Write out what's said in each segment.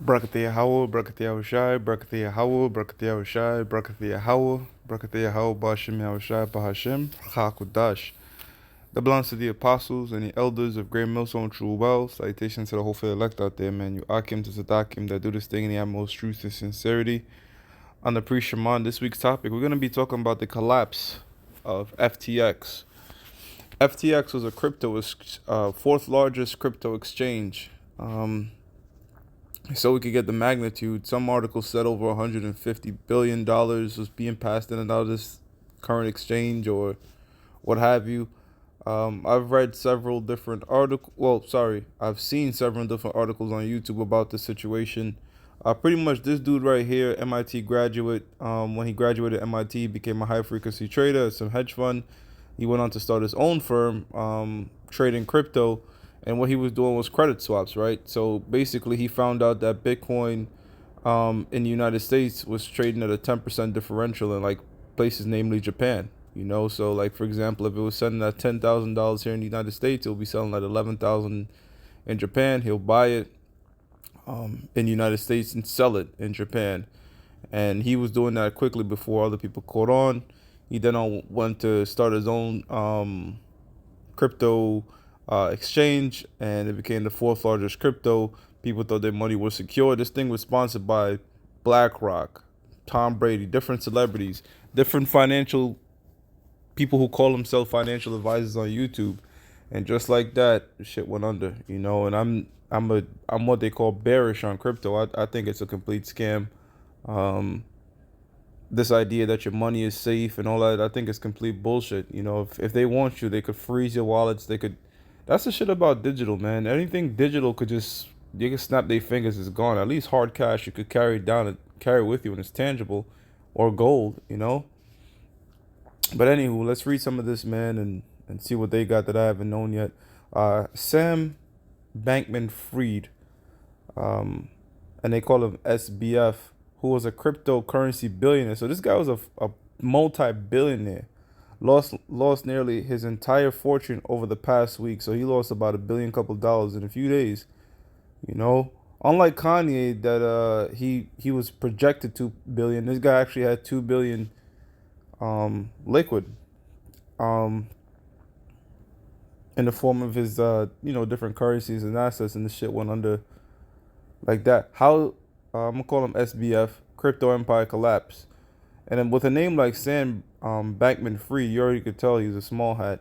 Brakatia Howell, Brakatia Shai, Brakatia Howell, Brakatia Shai, Brakatia Howell, Brakatia Howell, Bashim Shai, Bahashim, Hakudash. The belongs to the apostles and the elders of Great Millstone True Well. Salutations to the whole elect out there, man. You Akim to Sadakim that do this thing in the utmost truth and sincerity. On the pre-Shaman, this week's topic, we're going to be talking about the collapse of FTX. FTX was a fourth largest crypto exchange. So we could get the magnitude. Some articles said over $150 billion was being passed in and out of this current exchange or what have you. I've read several different articles. I've seen several different articles on YouTube about the situation. Pretty much this dude right here, MIT graduate. When he graduated MIT, he became a high frequency trader at some hedge fund. He went on to start his own firm, trading crypto, and what he was doing was credit swaps, right? So basically, he found out that Bitcoin, in the United States was trading at a 10% differential in like places, namely Japan. So like for example, if it was selling at $10,000 here in the United States, it'll be selling at 11,000 in Japan. He'll buy it in the United States and sell it in Japan, and he was doing that quickly before other people caught on. He then went to start his own crypto exchange, and it became the fourth largest crypto. People thought their money was secure. This thing was sponsored by BlackRock, Tom Brady, different celebrities, different financial people who call themselves financial advisors on YouTube, and just like that, shit went under. And I'm what they call bearish on crypto. I think it's a complete scam. This idea that your money is safe and all that, I think it's complete bullshit. If they want you, they could freeze your wallets. They could. That's the shit about digital, man. Anything digital could just you can snap their fingers, it's gone. At least hard cash you could carry with you and it's tangible, or gold. But anywho, let's read some of this, man, and see what they got that I haven't known yet. Sam Bankman-Fried, and they call him SBF, who was a cryptocurrency billionaire. So this guy was a multi-billionaire. Lost nearly his entire fortune over the past week. So he lost about couple dollars in a few days. Unlike Kanye, that he was projected 2 billion. This guy actually had 2 billion liquid, in the form of his different currencies and assets, and the shit went under like that. How I'm gonna call him SBF, crypto empire collapse. And then with a name like Sam Bankman-Fried, you already could tell he's a small hat.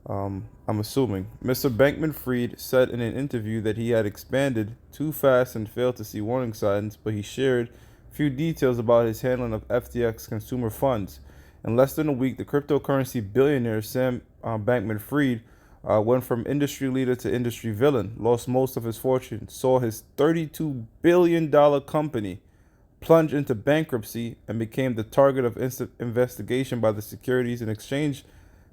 I'm assuming Mr. Bankman-Fried said in an interview that he had expanded too fast and failed to see warning signs, but he shared a few details about his handling of FTX consumer funds. In less than a week, the cryptocurrency billionaire Sam Bankman-Fried went from industry leader to industry villain, lost most of his fortune, saw his $32 billion company plunge into bankruptcy, and became the target of instant investigation by the Securities and Exchange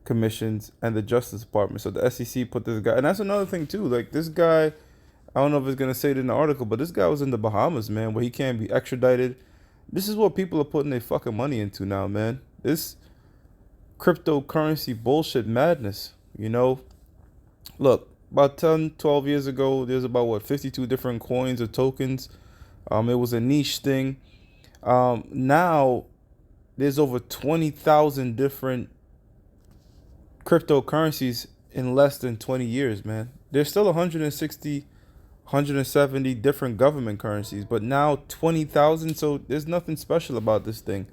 Commissions and the Justice Department. So the SEC put this guy, and that's another thing too. Like this guy, I don't know if it's gonna say it in the article, but this guy was in the Bahamas, man, where he can't be extradited. This is what people are putting their fucking money into now, man. This cryptocurrency bullshit madness. Look, about 10, 12 years ago, there's about 52 different coins or tokens. It was a niche thing. Now there's over 20,000 different cryptocurrencies in less than 20 years, man. There's still 160, 170 different government currencies, but now 20,000. So there's nothing special about this thing.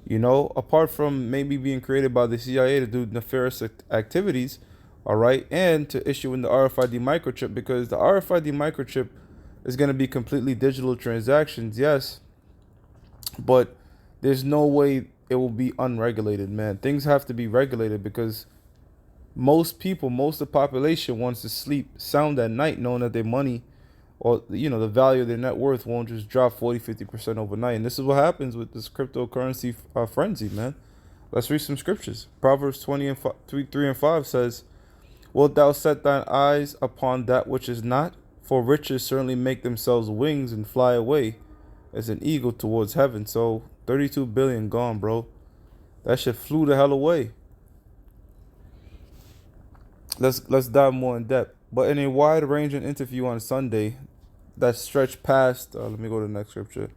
Apart from maybe being created by the CIA to do nefarious activities, all right, and to issue in the RFID microchip, because the RFID microchip is going to be completely digital transactions, yes, but there's no way it will be unregulated, man. Things have to be regulated because most of the population wants to sleep sound at night, knowing that their money or the value of their net worth won't just drop 40-50% overnight. And this is what happens with this cryptocurrency frenzy, man. Let's read some scriptures. Proverbs 3 and 5 says, "Wilt thou set thine eyes upon that which is not? For riches certainly make themselves wings and fly away as an eagle towards heaven." So 32 billion gone, bro. That shit flew the hell away. Let's dive more in depth. But in a wide-ranging interview on Sunday, that stretched past. Let me go to the next scripture.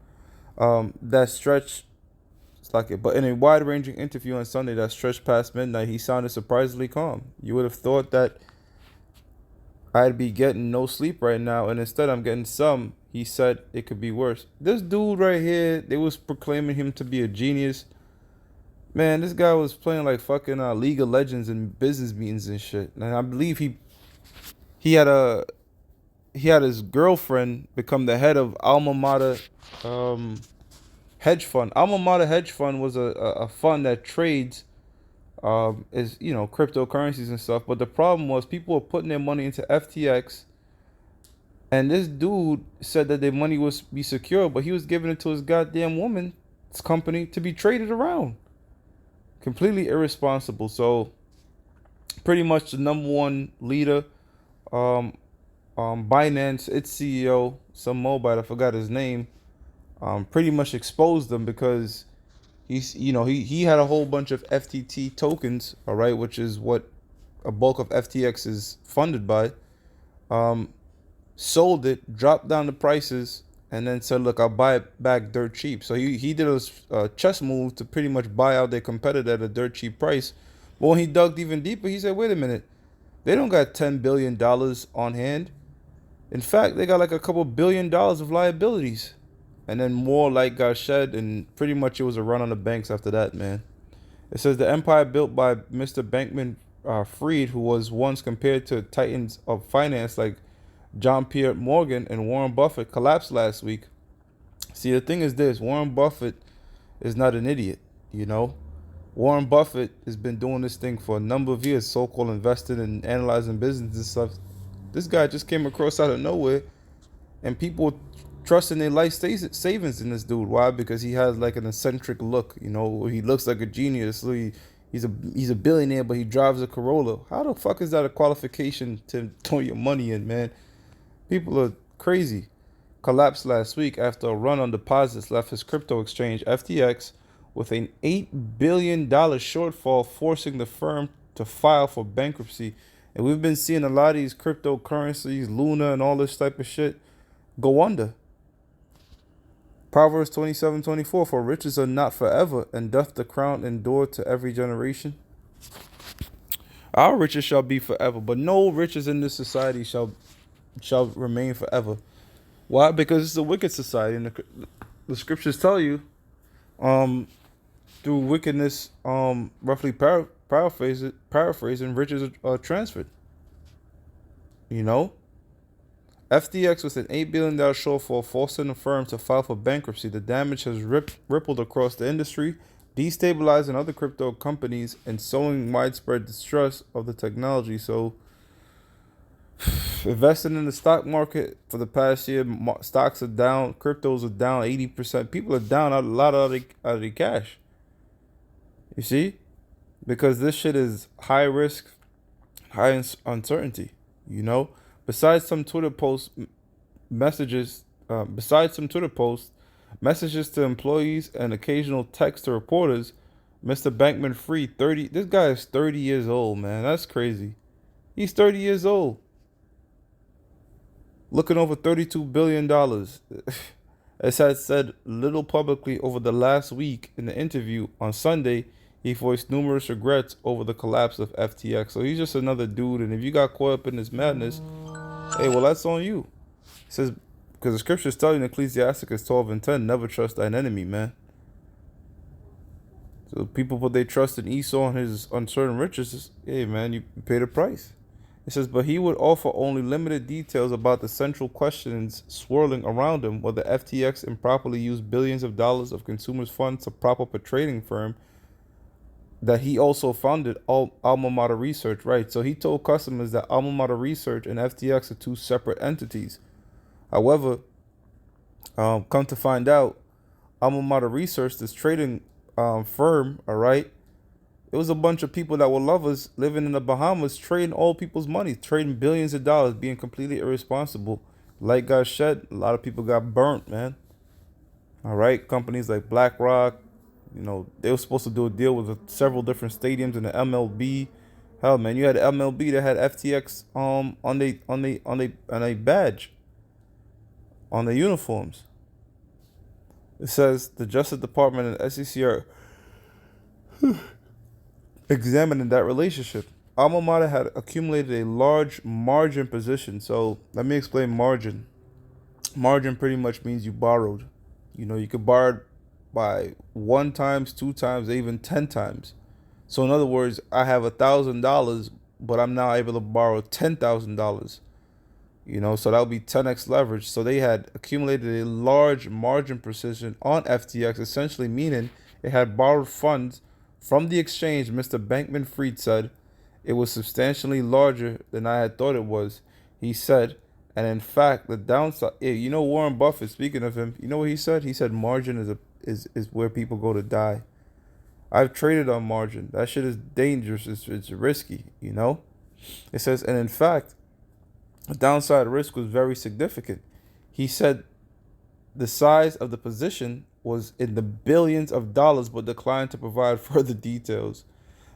That stretched. It's like it, but in a wide-ranging interview on Sunday that stretched past midnight, he sounded surprisingly calm. You would have thought that I'd be getting no sleep right now, and instead I'm getting some. He said it could be worse. This dude right here, they was proclaiming him to be a genius. Man, this guy was playing like fucking League of Legends and business meetings and shit. And I believe he had a he had his girlfriend become the head of alma mater um, hedge fund. Alma mater hedge fund was a fund that trades is cryptocurrencies and stuff. But the problem was people were putting their money into FTX, and this dude said that their money was be secure, but he was giving it to his goddamn woman's company to be traded around. Completely irresponsible. So pretty much the number one leader, um, Binance, its CEO, some mobile, I forgot his name, pretty much exposed them because he had a whole bunch of FTT tokens, all right, which is what a bulk of FTX is funded by. Um, Sold it, dropped down the prices, and then said, "Look, I'll buy it back dirt cheap." So he did a chess move to pretty much buy out their competitor at a dirt cheap price. But when he dug even deeper, he said, "Wait a minute, they don't got $10 billion on hand. In fact, they got like a couple $1 billion of liabilities." And then more light got shed, and pretty much it was a run on the banks after that, man. It says the empire built by Mr. Bankman Fried, who was once compared to titans of finance like John Pierre Morgan and Warren Buffett, collapsed last week. See, the thing is this: Warren Buffett is not an idiot, you know. Warren Buffett has been doing this thing for a number of years, so-called investing and analyzing business and stuff. This guy just came across out of nowhere, and people trusting their life savings in this dude. Why? Because he has like an eccentric look, you know. He looks like a genius. So he's a billionaire, but he drives a Corolla. How the fuck is that a qualification to throw your money in, man? People are crazy. Collapsed last week after a run on deposits left his crypto exchange FTX with an $8 billion shortfall, forcing the firm to file for bankruptcy. And we've been seeing a lot of these cryptocurrencies, Luna and all this type of shit, go under. Proverbs 27:24, for riches are not forever, and doth the crown endure to every generation. Our riches shall be forever, but no riches in this society shall remain forever. Why? Because it's a wicked society, and the scriptures tell you, through wickedness, roughly paraphrasing, riches are transferred. You know, FTX with an $8 billion shortfall forcing the firm to file for bankruptcy. The damage has rippled across the industry, destabilizing other crypto companies and sowing widespread distrust of the technology. So, investing in the stock market for the past year, stocks are down, cryptos are down 80%. People are down a lot out of the cash. You see? Because this shit is high risk, high uncertainty, you know? Besides some Twitter posts, messages, messages to employees and occasional text to reporters, Mr. Bankman Fried, this guy is 30 years old, man. That's crazy. He's 30 years old. Looking over $32 billion. As had said little publicly over the last week, in the interview on Sunday, he voiced numerous regrets over the collapse of FTX. So he's just another dude, and if you got caught up in this madness, hey, well, that's on you. It says, because the scriptures tell you in Ecclesiasticus 12:10, never trust thine enemy, man. So people put their trust in Esau and his uncertain riches. Hey, man, you pay the price. It says, but he would offer only limited details about the central questions swirling around him, whether FTX improperly used billions of dollars of consumers' funds to prop up a trading firm that he also founded, Alma Mater Research, right? So he told customers that Alma Mater Research and FTX are two separate entities. However, come to find out, Alma Mater Research, this trading firm, all right, it was a bunch of people that were lovers living in the Bahamas, trading all people's money, trading billions of dollars, being completely irresponsible. Light got shed. A lot of people got burnt, man. All right. Companies like BlackRock, they were supposed to do a deal with several different stadiums in the MLB. Hell, man, you had MLB that had FTX on a badge. on their uniforms. It says the Justice Department and the SEC are examining that relationship. Alma mater had accumulated a large margin position. So let me explain margin. Margin pretty much means you borrowed. You could borrow by one times, two times, even 10 times. So in other words, I have $1,000, but I'm now able to borrow $10,000. So that would be 10x leverage. So they had accumulated a large margin position on FTX, essentially meaning it had borrowed funds from the exchange. Mr. Bankman Fried said it was substantially larger than I had thought it was. He said, and in fact, the downside. Warren Buffett. Speaking of him, you know what he said? He said margin is where people go to die. I've traded on margin. That shit is dangerous. It's risky. It says, and in fact, the downside risk was very significant. He said the size of the position was in the billions of dollars, but declined to provide further details.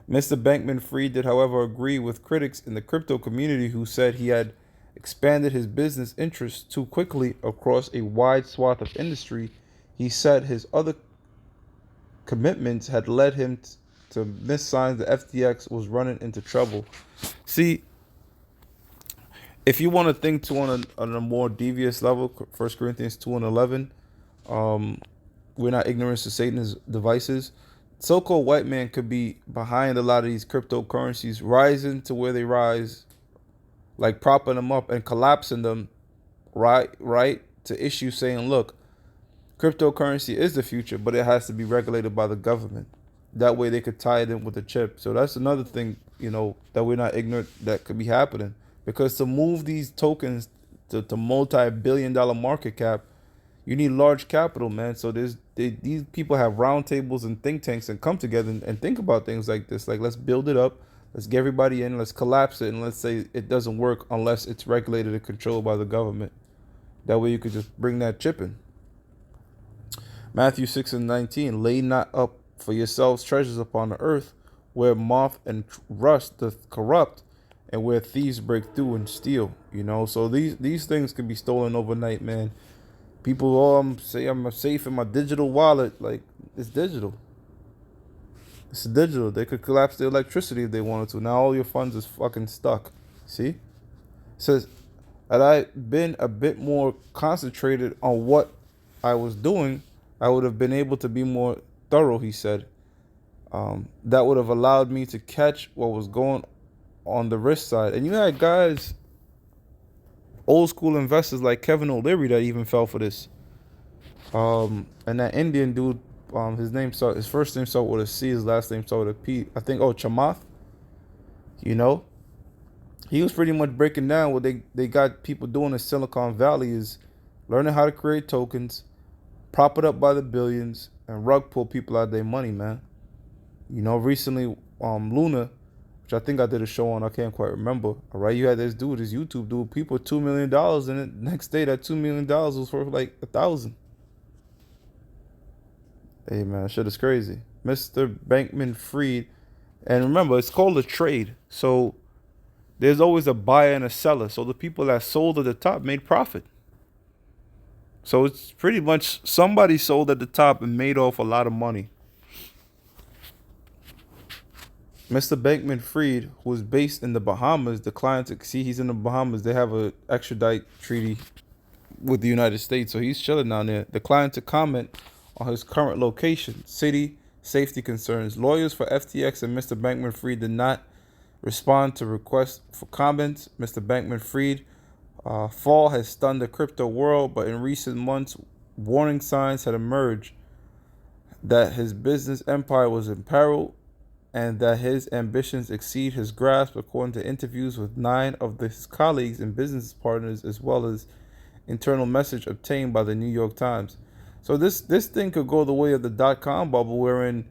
Mr. Bankman Fried did, however, agree with critics in the crypto community who said he had expanded his business interests too quickly across a wide swath of industry. He said his other commitments had led him to miss signs that FTX was running into trouble. See, if you want to think on a more devious level, 1 Corinthians 2:11, we're not ignorant to Satan's devices. So-called white man could be behind a lot of these cryptocurrencies rising to where they rise, like propping them up and collapsing them, right, to issue saying, look, cryptocurrency is the future, but it has to be regulated by the government. That way they could tie it in with a chip. So that's another thing, that we're not ignorant that could be happening. Because to move these tokens to multi-billion-dollar market cap, you need large capital, man. So these people have roundtables and think tanks and come together and think about things like this. Like, let's build it up. Let's get everybody in. Let's collapse it. And let's say it doesn't work unless it's regulated and controlled by the government. That way you could just bring that chip in. Matthew 6:19, lay not up for yourselves treasures upon the earth, where moth and rust doth corrupt, and where thieves break through and steal. So these things can be stolen overnight, man. People say I'm safe in my digital wallet. Like, it's digital. It's digital. They could collapse the electricity if they wanted to. Now all your funds is fucking stuck. See? It says, had I been a bit more concentrated on what I was doing, I would have been able to be more thorough, he said. That would have allowed me to catch what was going on the risk side. And you had guys, old school investors like Kevin O'Leary that even fell for this. And that Indian dude, his first name started with a C, his last name started with a P. I think, Chamath. He was pretty much breaking down what they got people doing in Silicon Valley is learning how to create tokens, prop it up by the billions, and rug pull people out of their money, man. Recently, Luna, which I think I did a show on, I can't quite remember. All right, you had this YouTube dude, people $2 million, and the next day that $2 million was worth like 1,000. Hey man, shit is crazy. Mr. Bankman Fried, and remember, it's called a trade. So there's always a buyer and a seller. So the people that sold at the top made profit. So it's pretty much somebody sold at the top and made off a lot of money. Mr. Bankman Fried, who is based in the Bahamas, declined to see he's in the Bahamas. They have a extradite treaty with the United States, so he's chilling down there. Declined to comment on his current location, city, safety concerns. Lawyers for FTX and Mr. Bankman Fried did not respond to requests for comments. Mr. Bankman Fried fall has stunned the crypto world, but in recent months, warning signs had emerged that his business empire was in peril and that his ambitions exceed his grasp, according to interviews with 9 of his colleagues and business partners, as well as internal message obtained by the New York Times. So this thing could go the way of the .com bubble, wherein,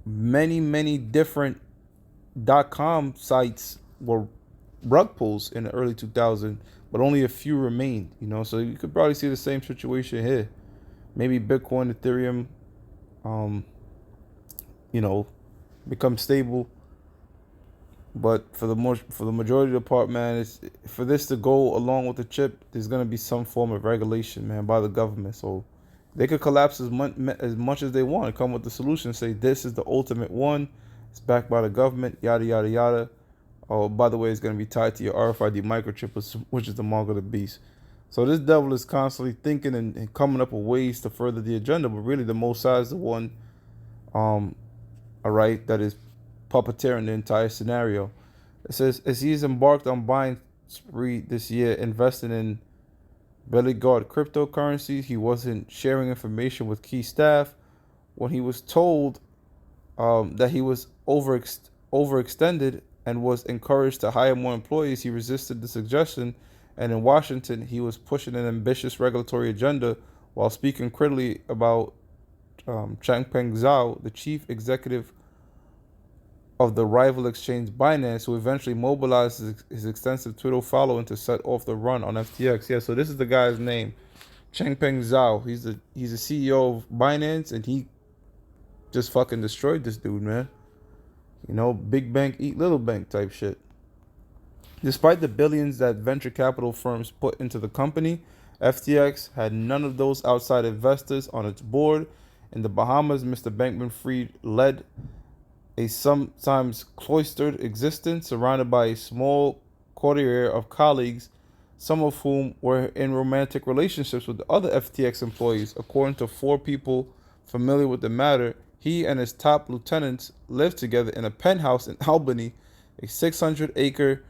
many different .com sites were rug pulls in the early 2000s, but only a few remained. So you could probably see the same situation here. Maybe Bitcoin, Ethereum, become stable. But for the majority of the part, man, it's for this to go along with the chip. There's gonna be some form of regulation, man, by the government. So they could collapse as much as they want and come with the solution. Say this is the ultimate one. It's backed by the government. Yada yada yada. Oh, by the way, it's gonna be tied to your RFID microchip, which is the mark of the beast. So this devil is constantly thinking and coming up with ways to further the agenda. But really, the Mossad is the one, um, all right, that is puppeteering the entire scenario. It says, as he's embarked on buying spree this year, investing in belly guard cryptocurrencies, he wasn't sharing information with key staff. When he was told that he was overextended and was encouraged to hire more employees, he resisted the suggestion. And in Washington, he was pushing an ambitious regulatory agenda while speaking critically about Changpeng Zhao, the chief executive of the rival exchange Binance, who eventually mobilized his extensive Twitter following to set off the run on FTX. Yeah, so this is the guy's name, Changpeng Zhao. He's the CEO of Binance, and he just fucking destroyed this dude, man. You know, big bank eat little bank type shit. Despite the billions that venture capital firms put into the company, FTX had none of those outside investors on its board. In the Bahamas, Mr. Bankman-Fried led a sometimes cloistered existence surrounded by a small coterie of colleagues, some of whom were in romantic relationships with other FTX employees. According to four people familiar with the matter, he and his top lieutenants lived together in a penthouse in Albany, a 600-acre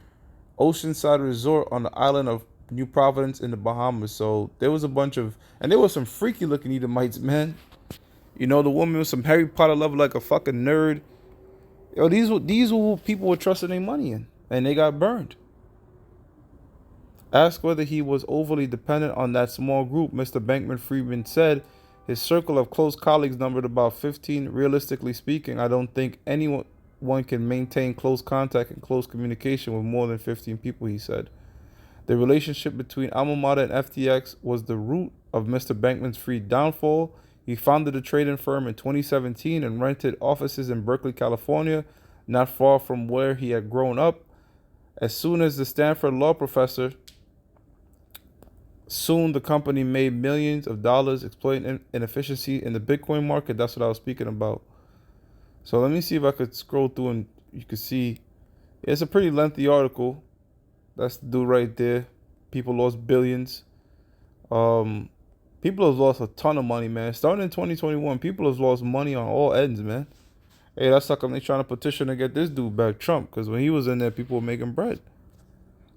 oceanside resort on the island of New Providence in the Bahamas. So there was a bunch of, and there was some freaky looking Edomites, man. You know, the woman was some Harry Potter level, like a fucking nerd. Yo, these were who people were trusting their money in, and they got burned. Asked whether he was overly dependent on that small group, Mr. Bankman-Fried said his circle of close colleagues numbered about 15. Realistically speaking, I don't think anyone can maintain close contact and close communication with more than 15 people, he said. The relationship between Alma Mater and FTX was the root of Mr. Bankman-Fried's downfall. He founded a trading firm in 2017 and rented offices in Berkeley, California, not far from where he had grown up. As soon as the Stanford law professor, soon the company made millions of dollars exploiting inefficiency in the Bitcoin market. That's what I was speaking about. So let me see if I could scroll through and you can see. It's a pretty lengthy article. That's the dude right there. People lost billions. Um, People have lost a ton of money, man. Starting in 2021, people have lost money on all ends, man. Hey, that's how come they trying to petition to get this dude back, Trump, because when he was in there, people were making bread. It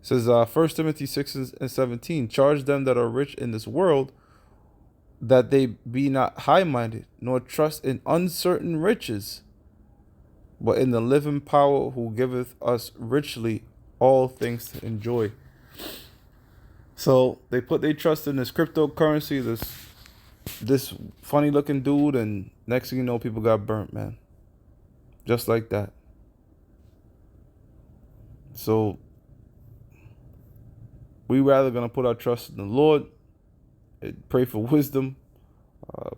says 1 Timothy 6 and 17, charge them that are rich in this world, that they be not high-minded, nor trust in uncertain riches, but in the living power who giveth us richly all things to enjoy. So they put their trust in this cryptocurrency, this funny looking dude, and next thing you know, people got burnt, man. Just like that. So we rather gonna put our trust in the Lord, pray for wisdom. Uh,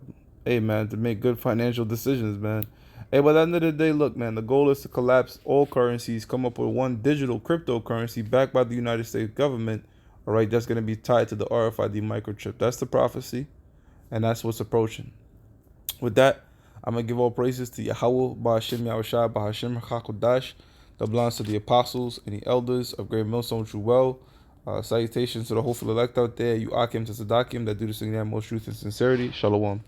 hey man, to make good financial decisions, man. Hey, by the end of the day, look, man, the goal is to collapse all currencies, come up with one digital cryptocurrency backed by the United States government. All right, that's going to be tied to the RFID microchip. That's the prophecy, and that's what's approaching. With that, I'm going to give all praises to Yahweh, Ba'ashem Yahushua, Ba'ashem HaKodash, that belongs to the apostles and the elders of Great Millstone True Well. Salutations to the hopeful elect out there, you Akim to Sadakim, that do this thing in most truth and sincerity. Shalom.